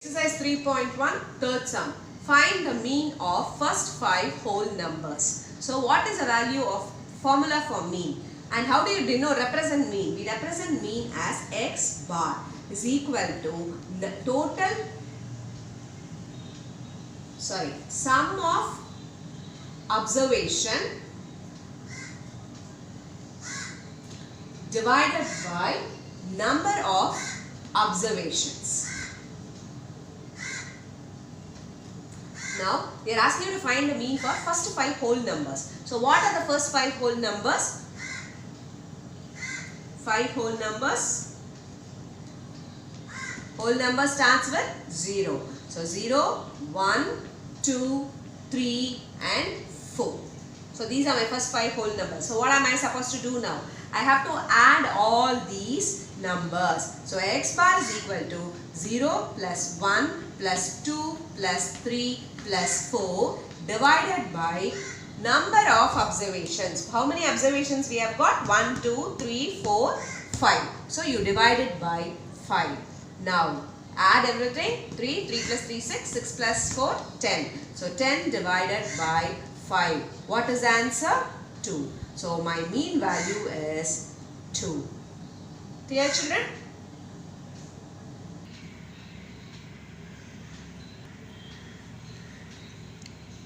Exercise 3.1, third sum. Find the mean of first 5 whole numbers. So what is the value of formula for mean? And how do you represent mean? We represent mean as x bar is equal to the total, sum of observation divided by number of observations. Now, they are asking you to find the mean for first 5 whole numbers. So, what are the first 5 whole numbers? 5 whole numbers. Whole number starts with 0. So, 0, 1, 2, 3 and 4. So, these are my first 5 whole numbers. So, what am I supposed to do now? I have to add all these numbers. So, x bar is equal to 0 plus 1 plus 2 plus 3 plus 4 divided by number of observations. How many observations we have got? 1, 2, 3, 4, 5. So, you divide it by 5. Now, add everything. 3 plus 3, 6. 6 plus 4, 10. So, 10 divided by 5. What is the answer? 2. So, my mean value is 2. Clear, children?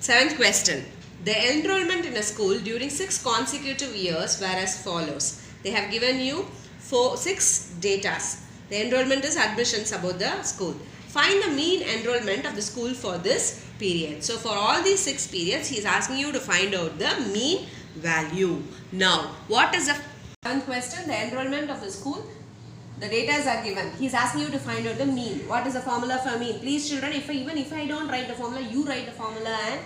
Seventh question. The enrollment in a school during 6 consecutive years were as follows. They have given you 6 datas. The enrollment is admissions about the school. Find the mean enrollment of the school for this period. So, for all these 6 periods, he is asking you to find out the mean value. Now, what is the seventh question? The enrollment of the school. The data are given. He is asking you to find out the mean. What is the formula for mean? Please children, even if I don't write the formula, you write the formula and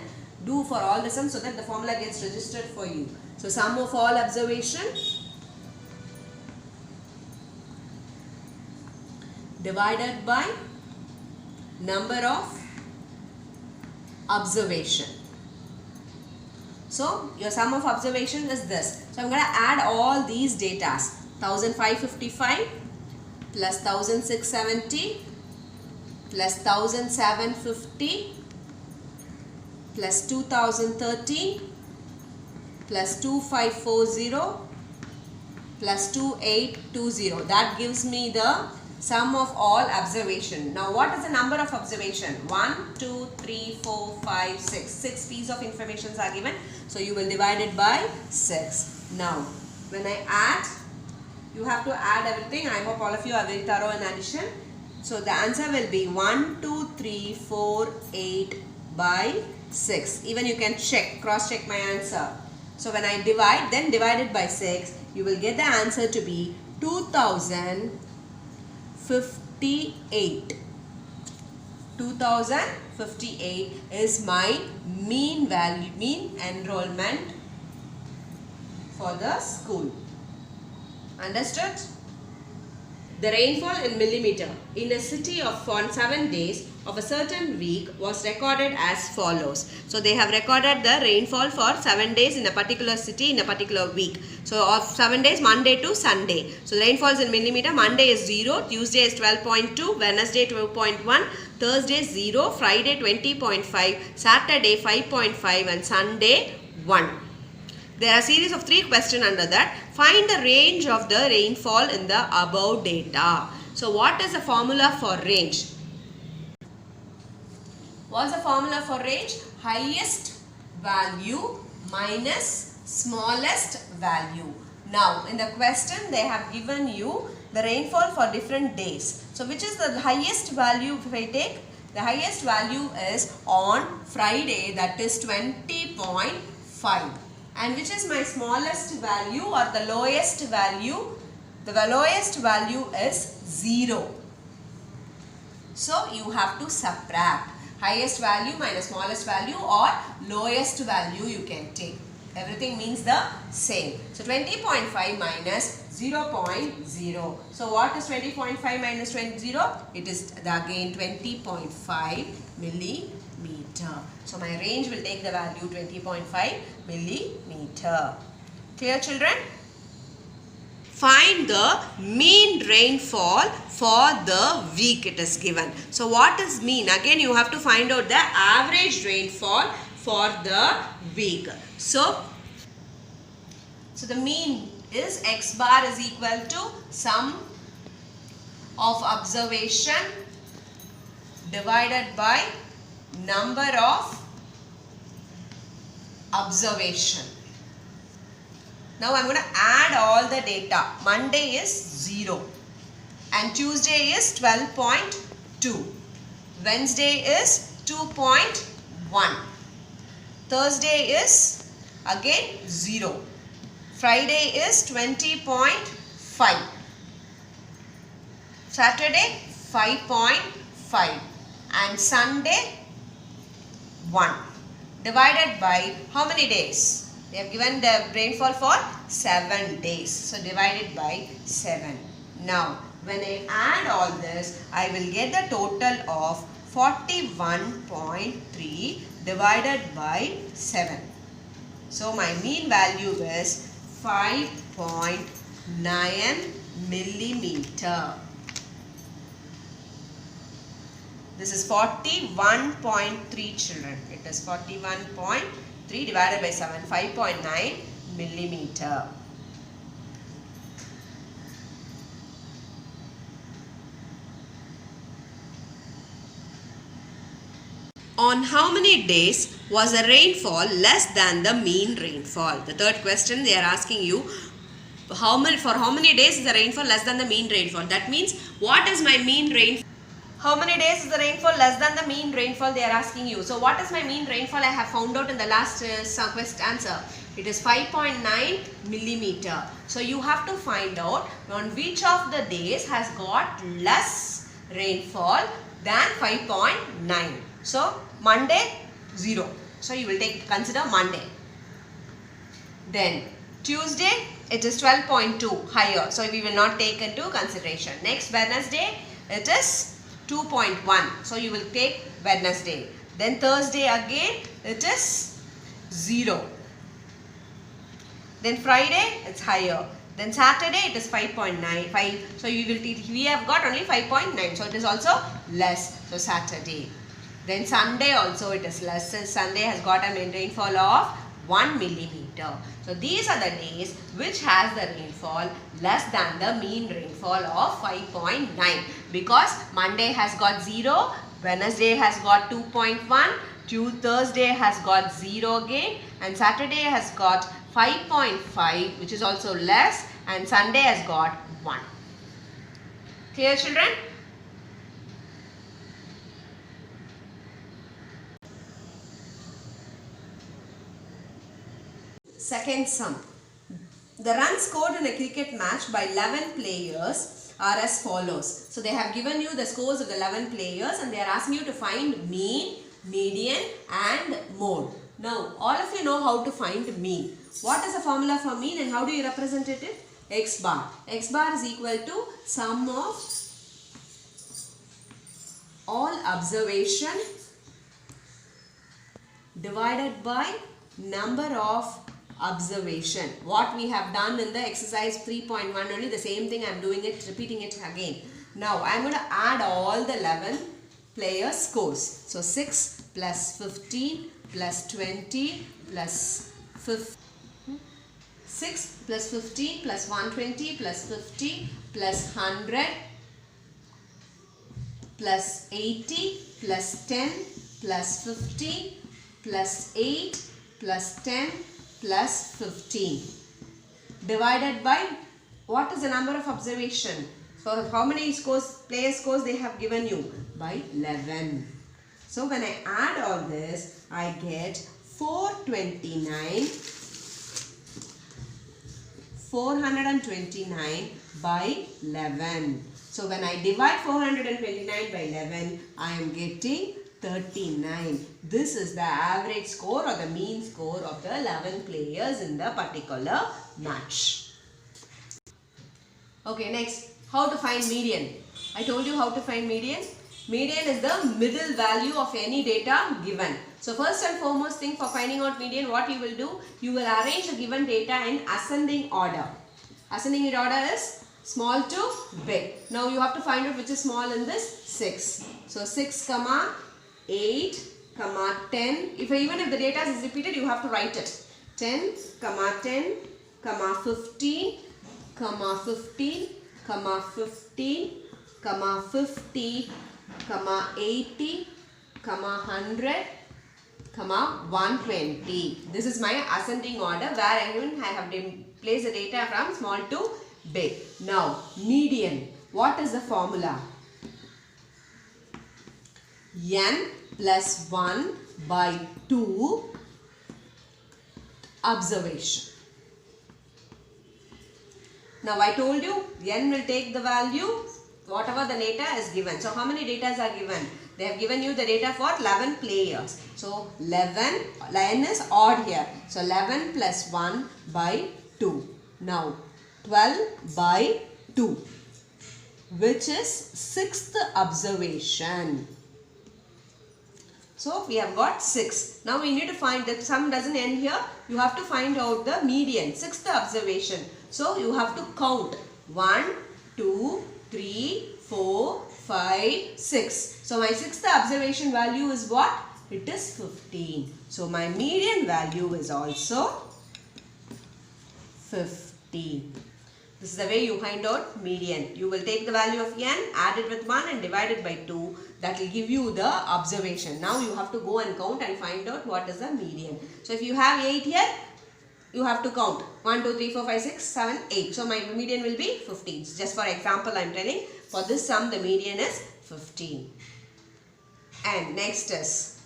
do for all the sums so that the formula gets registered for you. So, sum of all observation divided by number of observation. So, your sum of observation is this. So, I am going to add all these datas. 1555 plus 1670 plus 1750 plus 2013 plus 2540 plus 2820. That gives me the sum of all observation. Now, what is the number of observation? 1, 2, 3, 4, 5, 6. 6 pieces of information are given. So, you will divide it by 6. Now, when I add, you have to add everything. I hope all of you are very thorough in addition. So, the answer will be 1, 2, 3, 4, 8 by 6. Even you can check, cross check my answer. So, when I divide, then divide it by 6, you will get the answer to be 2058. 2058 is my mean value, mean enrollment for the school. Understood? The rainfall in millimeter in a city of on 7 days of a certain week was recorded as follows. So, they have recorded the rainfall for 7 days in a particular city in a particular week. So, of 7 days, Monday to Sunday. So, the rainfall is in millimeter. Monday is 0, Tuesday is 12.2, Wednesday 12.1, Thursday 0, Friday 20.5, Saturday 5.5 and Sunday 1. There are a series of 3 questions under that. Find the range of the rainfall in the above data. So, what is the formula for range? What is the formula for range? Highest value minus smallest value. Now, in the question, they have given you the rainfall for different days. So, which is the highest value if I take? The highest value is on Friday, that is 20.5. And which is my smallest value or the lowest value? The lowest value is 0. So, you have to subtract highest value minus smallest value or lowest value you can take. Everything means the same. So, 20.5 minus 0.0. So, what is 20.5 minus 0? It is again 20.5 millimeter. So, my range will take the value 20.5 millimeter. Clear, children? find the mean rainfall for the week it is given. So what is mean? Again you have to find out the average rainfall for the week. So the mean is x bar is equal to sum of observation divided by number of observation. Now I am going to add all the data. Monday is 0 and Tuesday is 12.2. Wednesday is 2.1. Thursday is again 0. Friday is 20.5. Saturday 5.5 and Sunday 1. Divided by how many days? They have given the rainfall for 7 days. So divided by 7. Now when I add all this, I will get the total of 41.3 divided by 7. So my mean value is 5.9 millimeter. This is 41.3 children. It is 41.3 divided by 7, 5.9 millimeter. On how many days was the rainfall less than the mean rainfall? The third question they are asking you, for how many days is the rainfall less than the mean rainfall? That means what is my mean rainfall? How many days is the rainfall less than the mean rainfall they are asking you. So what is my mean rainfall? I have found out in the last answer. It is 5.9 millimeter. So you have to find out on which of the days has got less rainfall than 5.9. So Monday 0. So you will consider Monday. Then Tuesday it is 12.2 higher. So we will not take into consideration. Next Wednesday it is 2.1. So you will take Wednesday. Then Thursday again it is 0. Then Friday it's higher. Then Saturday it is 5.95. So you will we have got only 5.9. So it is also less. So Saturday. Then Sunday also it is less. Since Sunday has got a mean rainfall of 1 millimeter. So these are the days which has the rainfall less than the mean rainfall of 5.9. Because Monday has got 0, Wednesday has got 2.1, Thursday has got 0 again, and Saturday has got 5.5, which is also less, and Sunday has got 1. Clear, children? Second sum. The runs scored in a cricket match by 11 players are as follows. So they have given you the scores of the 11 players and they are asking you to find mean, median and mode. Now all of you know how to find mean. What is the formula for mean and how do you represent it? X bar. X bar is equal to sum of all observation divided by number of observation. What we have done in the exercise 3.1 only, the same thing I am doing it, repeating it again. Now I am going to add all the 11 players scores. So 6 plus 15 plus 20 plus 15. 6 plus 15 plus 120 plus 50 plus 100 plus 80 plus 10 plus 50 plus 8 plus 10 plus 15 divided by what is the number of observation? So how many player scores they have given you? By 11. So when I add all this, I get 429 by 11. So when I divide 429 by 11, I am getting 39. This is the average score or the mean score of the 11 players in the particular match. Okay, next, how to find median. I told you how to find median. Median is the middle value of any data given. So first and foremost thing for finding out median, what you will do, you will arrange the given data in ascending order. Ascending in order is small to big. Now you have to find out which is small in this 6. So 6, 8, 10. Even if the data is repeated, you have to write it. 10, 10, 15, 15, 15, 50, 80, 100, 120. This is my ascending order where I have placed the data from small to big. Now, median. What is the formula? N plus 1 by 2 observation. Now, I told you N will take the value whatever the data is given. So, how many data are given? They have given you the data for 11 players. So, 11, N is odd here. So, 11 plus 1 by 2. Now, 12 by 2, which is 6th observation. So, we have got 6. Now, we need to find that sum doesn't end here. You have to find out the median, 6th observation. So, you have to count 1, 2, 3, 4, 5, 6. So, my 6th observation value is what? It is 15. So, my median value is also 15. This is the way you find out median. You will take the value of n, add it with 1 and divide it by 2. That will give you the observation. Now you have to go and count and find out what is the median. So if you have 8 here, you have to count 1, 2, 3, 4, 5, 6, 7, 8. So my median will be 15. So just for example I am telling, for this sum the median is 15. And next is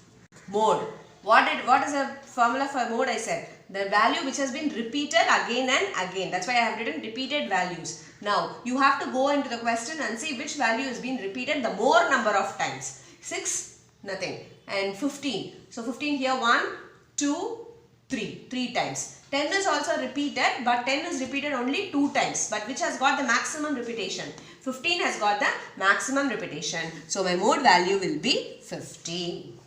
mode. What is the formula for mode? I said the value which has been repeated again and again. That's why I have written repeated values. Now you have to go into the question and see which value has been repeated the more number of times. 6, nothing, and 15. So 15 here 1, 2, 3 times. 10 is also repeated, but 10 is repeated only 2 times. But which has got the maximum repetition? 15 has got the maximum repetition. So my mode value will be 15.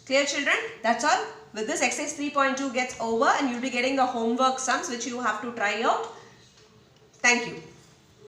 Clear, children? That's all. With this, exercise 3.2 gets over and you'll be getting the homework sums which you have to try out. Thank you.